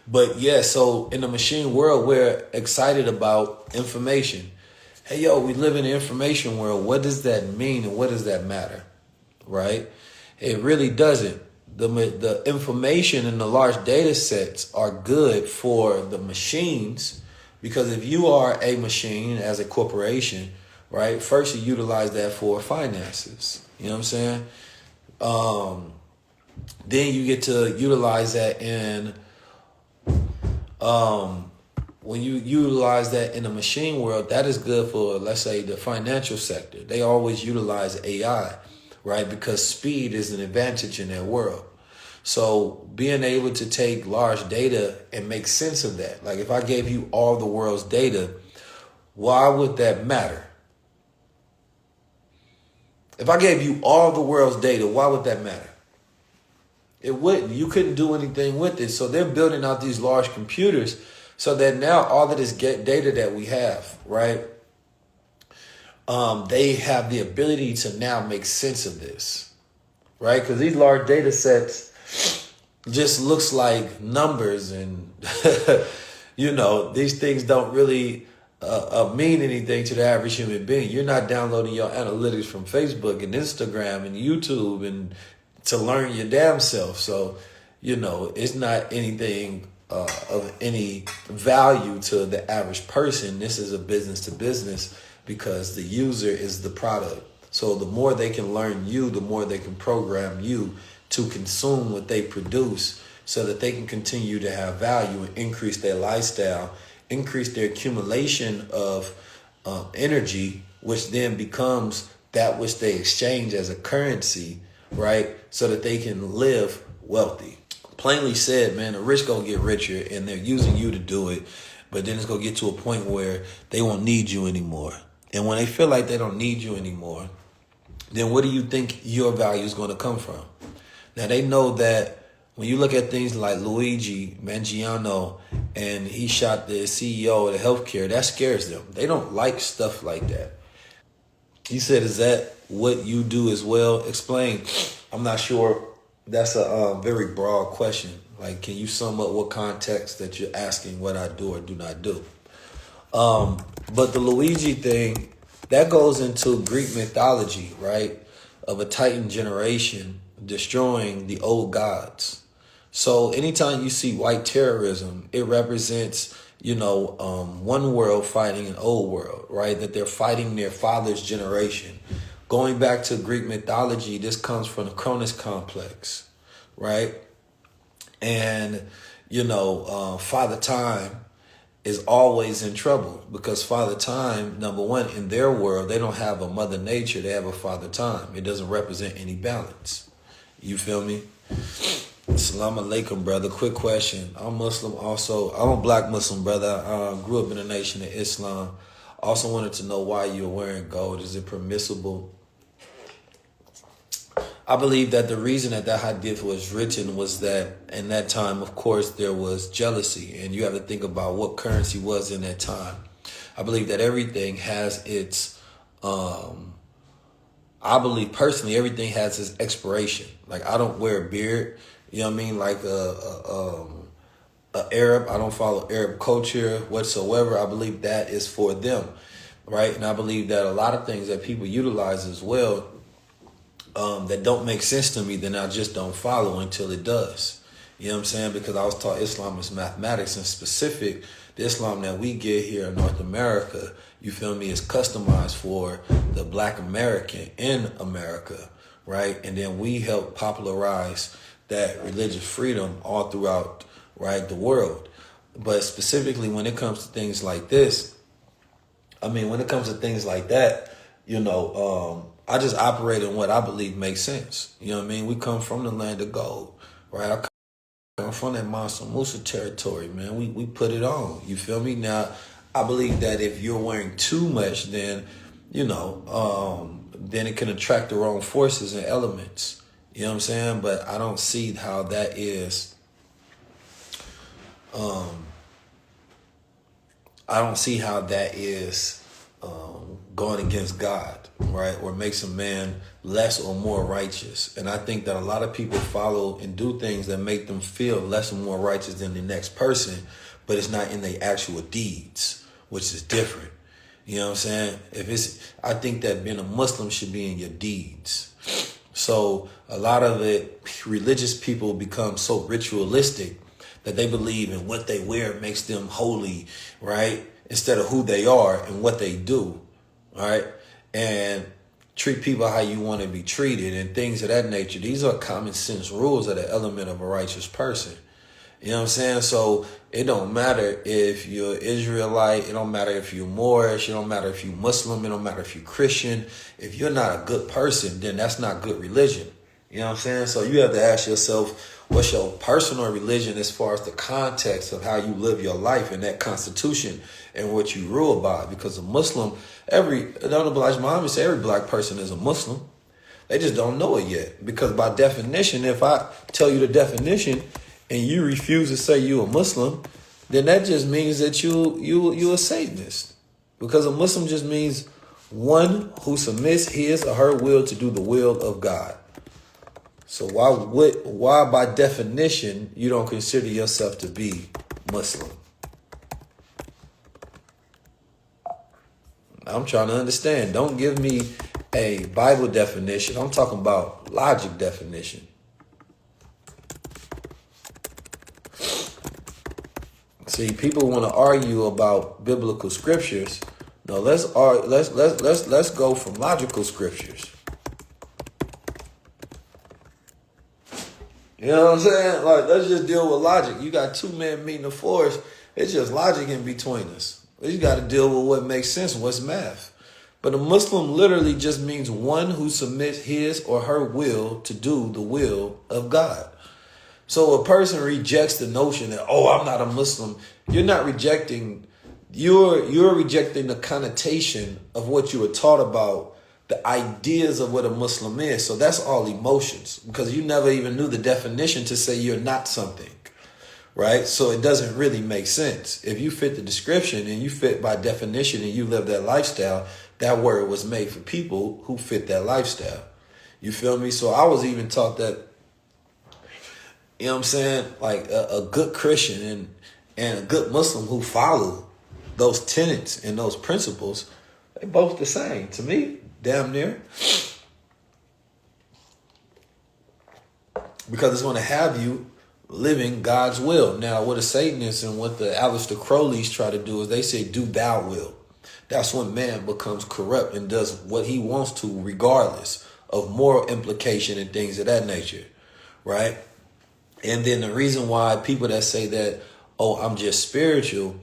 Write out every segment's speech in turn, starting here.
But yeah, so in the machine world, we're excited about information. Hey, yo, we live in the information world. What does that mean and what does that matter? Right? It really doesn't. The information in the large data sets are good for the machines because if you are a machine as a corporation, right, first you utilize that for finances. You know what I'm saying? Um, then you get to utilize that in um, when you utilize that in the machine world, that is good for, let's say, the financial sector. They always utilize AI, right? Because speed is an advantage in their world. So being able to take large data and make sense of that. Like if I gave you all the world's data, why would that matter? If I gave you all the world's data, why would that matter? It wouldn't. You couldn't do anything with it. So they're building out these large computers so that now all of this data that we have, right? They have the ability to now make sense of this, right? Because these large data sets just looks like numbers and, these things don't really mean anything to the average human being. You're not downloading your analytics from Facebook and Instagram and YouTube and to learn your damn self. So, it's not anything of any value to the average person. This is a business to business because the user is the product. So the more they can learn you, the more they can program you to consume what they produce so that they can continue to have value and increase their lifestyle, increase their accumulation of energy, which then becomes that which they exchange as a currency, right? So that they can live wealthy. Plainly said, man, the rich gonna get richer and they're using you to do it, but then it's gonna get to a point where they won't need you anymore. And when they feel like they don't need you anymore, then where do you think your value is gonna come from? Now they know that when you look at things like Luigi Mangiano and he shot the CEO of the healthcare, that scares them. They don't like stuff like that. You said, is that what you do as well? Explain. I'm not sure. That's a very broad question. Like, can you sum up what context that you're asking what I do or do not do? But the Luigi thing, that goes into Greek mythology, right? Of a Titan generation destroying the old gods. So anytime you see white terrorism, it represents, one world fighting an old world, right? That they're fighting their father's generation. Going back to Greek mythology, this comes from the Cronus complex, right? And, Father Time is always in trouble because Father Time, number one, in their world, they don't have a Mother Nature, they have a Father Time. It doesn't represent any balance. You feel me? Assalamu alaikum, brother. Quick question. I'm Muslim also. I'm a black Muslim, brother. I grew up in the nation of Islam. Also wanted to know why you're wearing gold. Is it permissible? I believe that the reason that hadith was written was that in that time, of course, there was jealousy. And you have to think about what currency was in that time. I believe that everything has its, I believe personally, everything has its expiration. Like I don't wear a beard. You know what I mean? Like a Arab, I don't follow Arab culture whatsoever. I believe that is for them, right? And I believe that a lot of things that people utilize as well that don't make sense to me, then I just don't follow until it does. You know what I'm saying? Because I was taught Islam is mathematics, and specific, the Islam that we get here in North America, you feel me, is customized for the black American in America, right? And then we help popularize that religious freedom all throughout, right, the world. But specifically when it comes to things like this, when it comes to things like that, I just operate in what I believe makes sense. You know what I mean? We come from the land of gold, right? I come from that Mansa Musa territory, man. We put it on. You feel me? Now, I believe that if you're wearing too much, then, then it can attract the wrong forces and elements. You know what I'm saying? But I don't see how that is, I don't see how that is going against God, right? Or makes a man less or more righteous. And I think that a lot of people follow and do things that make them feel less or more righteous than the next person, but it's not in their actual deeds, which is different. You know what I'm saying? I think that being a Muslim should be in your deeds. So a lot of religious people become so ritualistic that they believe in what they wear makes them holy, right? Instead of who they are and what they do, right? And treat people how you want to be treated and things of that nature. These are common sense rules of the element of a righteous person. You know what I'm saying? So it don't matter if you're Israelite. It don't matter if you're Moorish. It don't matter if you're Muslim. It don't matter if you're Christian. If you're not a good person, then that's not good religion. You know what I'm saying? So you have to ask yourself, what's your personal religion as far as the context of how you live your life and that constitution and what you rule by? Because a Muslim, Muhammad said every black person is a Muslim. They just don't know it yet. Because by definition, if I tell you the definition and you refuse to say you a Muslim, then that just means that you a Satanist. Because a Muslim just means one who submits his or her will to do the will of God. So why by definition you don't consider yourself to be Muslim? I'm trying to understand. Don't give me a Bible definition. I'm talking about logic definition. See, people want to argue about biblical scriptures. No, let's go from logical scriptures. You know what I'm saying? Like, let's just deal with logic. You got two men meeting the forest. It's just logic in between us. You got to deal with what makes sense, what's math. But a Muslim literally just means one who submits his or her will to do the will of God. So a person rejects the notion that, I'm not a Muslim. You're not rejecting, you're rejecting the connotation of what you were taught about, the ideas of what a Muslim is. So that's all emotions, because you never even knew the definition to say you're not something, right? So it doesn't really make sense. If you fit the description and you fit by definition and you live that lifestyle, that word was made for people who fit that lifestyle. You feel me? So I was even taught that, you know what I'm saying? Like a good Christian and a good Muslim who follow those tenets and those principles, they both the same to me, damn near. Because it's going to have you living God's will. Now, what the Satanists and what the Aleister Crowleys try to do is they say, do thou will. That's when man becomes corrupt and does what he wants to, regardless of moral implication and things of that nature, right? And then the reason why people that say that, I'm just spiritual,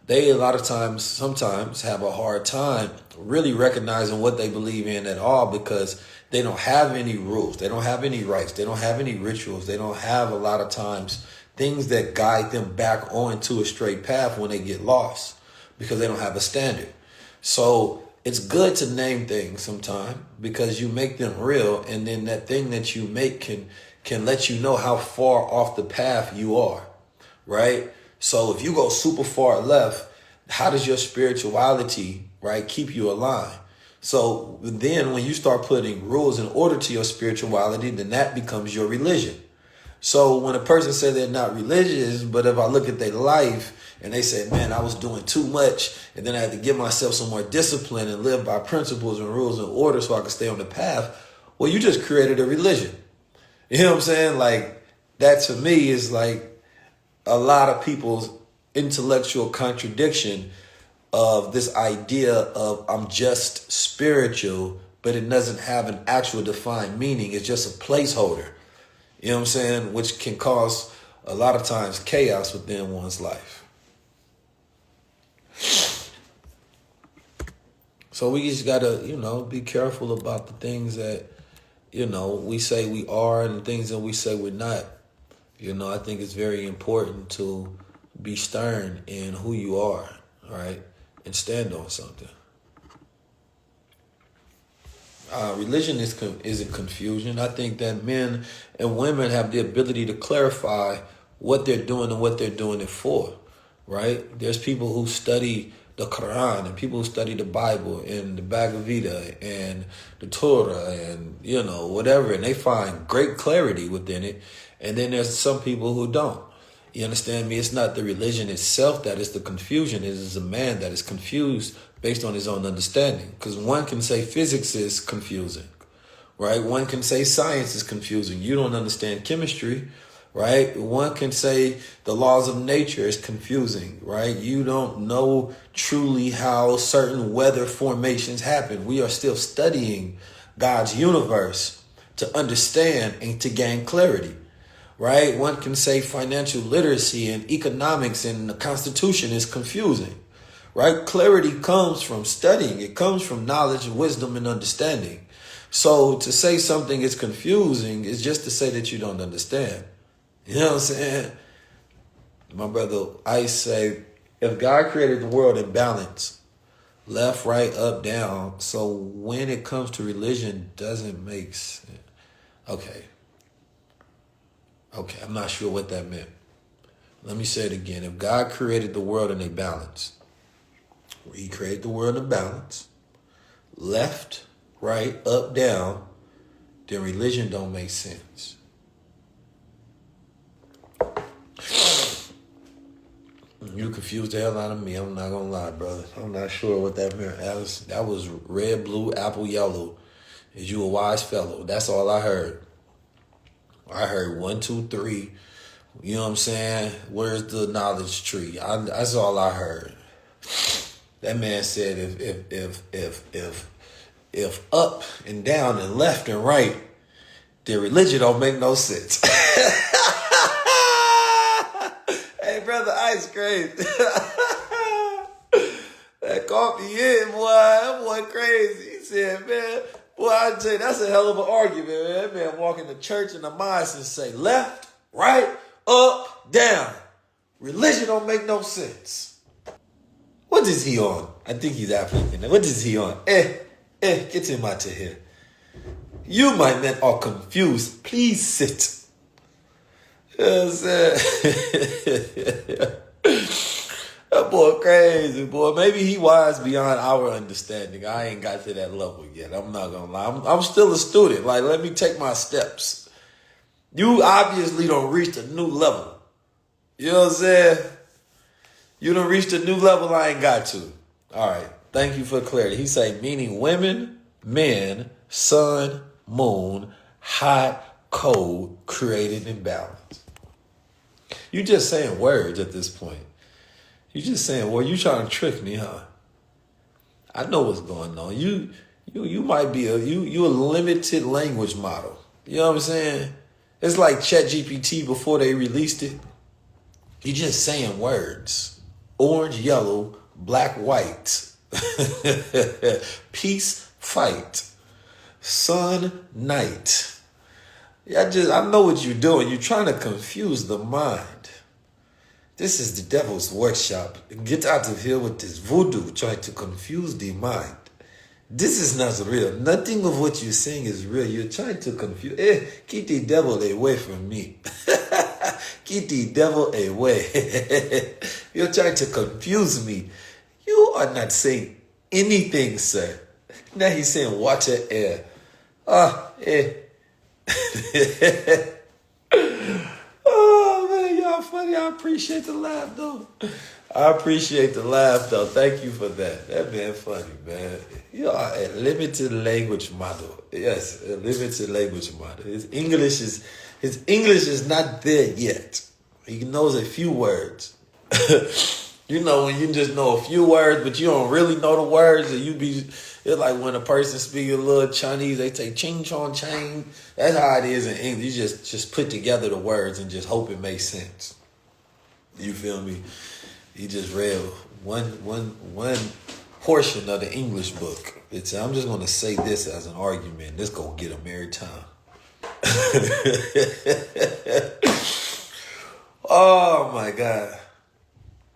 they a lot of times, sometimes have a hard time really recognizing what they believe in at all, because they don't have any rules. They don't have any rights. They don't have any rituals. They don't have a lot of times things that guide them back onto a straight path when they get lost, because they don't have a standard. So it's good to name things sometimes, because you make them real, and then that thing that you make can let you know how far off the path you are, right? So if you go super far left, how does your spirituality, right, keep you aligned? So then when you start putting rules and order to your spirituality, then that becomes your religion. So when a person says they're not religious, but if I look at their life and they say, man, I was doing too much, and then I had to give myself some more discipline and live by principles and rules and order so I could stay on the path, well, you just created a religion. You know what I'm saying? Like, that to me is like a lot of people's intellectual contradiction of this idea of I'm just spiritual, but it doesn't have an actual defined meaning. It's just a placeholder. You know what I'm saying? Which can cause a lot of times chaos within one's life. So we just gotta, be careful about the things that, we say we are and the things that we say we're not. I think it's very important to be stern in who you are, right? And stand on something. Religion isn't confusion. I think that men and women have the ability to clarify what they're doing and what they're doing it for, right? There's people who study the Quran and people who study the Bible and the Bhagavad Gita and the Torah and, whatever, and they find great clarity within it. And then there's some people who don't. You understand me? It's not the religion itself that is the confusion. It is a man that is confused based on his own understanding. Because one can say physics is confusing, right? One can say science is confusing. You don't understand chemistry, right? One can say the laws of nature is confusing, right? You don't know truly how certain weather formations happen. We are still studying God's universe to understand and to gain clarity. Right? One can say financial literacy and economics and the Constitution is confusing. Right? Clarity comes from studying. It comes from knowledge, wisdom, and understanding. So to say something is confusing is just to say that you don't understand. You know what I'm saying? My brother, I say, if God created the world in balance, left, right, up, down, so when it comes to religion, doesn't make sense. Okay, I'm not sure what that meant. Let me say it again. If God created the world in a balance, he created the world in balance, left, right, up, down, then religion don't make sense. You confused the hell out of me. I'm not gonna lie, brother. I'm not sure what that meant. That was red, blue, apple, yellow. Is you a wise fellow? That's all I heard. I heard 1, 2, 3. You know what I'm saying? Where's the knowledge tree? That's all I heard. That man said if up and down and left and right, then religion don't make no sense. Hey, brother, ice cream. That coffee in, boy. That boy crazy. He said, man. Boy, I tell you, that's a hell of an argument, man. That man walk in the church in the mosque and say left, right, up, down. Religion don't make no sense. What is he on? I think he's African. What is he on? Get him out of here. You, my men, are confused. Please sit. You know what I'm saying? That boy crazy, boy. Maybe he wise beyond our understanding. I ain't got to that level yet. I'm not gonna lie. I'm still a student. Like, let me take my steps. You obviously don't reach a new level. You know what I'm saying? You done reached a new level I ain't got to. All right. Thank you for clarity. He say meaning women, men, sun, moon, hot, cold, created in balance. You just saying words at this point. You just saying, well, you trying to trick me, huh? I know what's going on. You might be a limited language model. You know what I'm saying? It's like ChatGPT before they released it. You just saying words. Orange, yellow, black, white. Peace, fight. Sun, night. I know what you're doing. You're trying to confuse the mind. This is the devil's workshop. Get out of here with this voodoo trying to confuse the mind. This is not real. Nothing of what you're saying is real. You're trying to confuse. Keep the devil away from me. Keep the devil away. You're trying to confuse me. You are not saying anything, sir. Now he's saying water, air. Oh, man, y'all funny. I appreciate the laugh, though. Thank you for that. That man funny, man. You are a limited language model. Yes, a limited language model. His English is not there yet. He knows a few words. You know, when you just know a few words, but you don't really know the words, and it's like when a person speaks a little Chinese, they say ching chong chang. That's how it is in English. You just put together the words and just hope it makes sense. You feel me? He just read one portion of the English book. I'm just gonna say this as an argument. This gonna get him every time. Oh my God.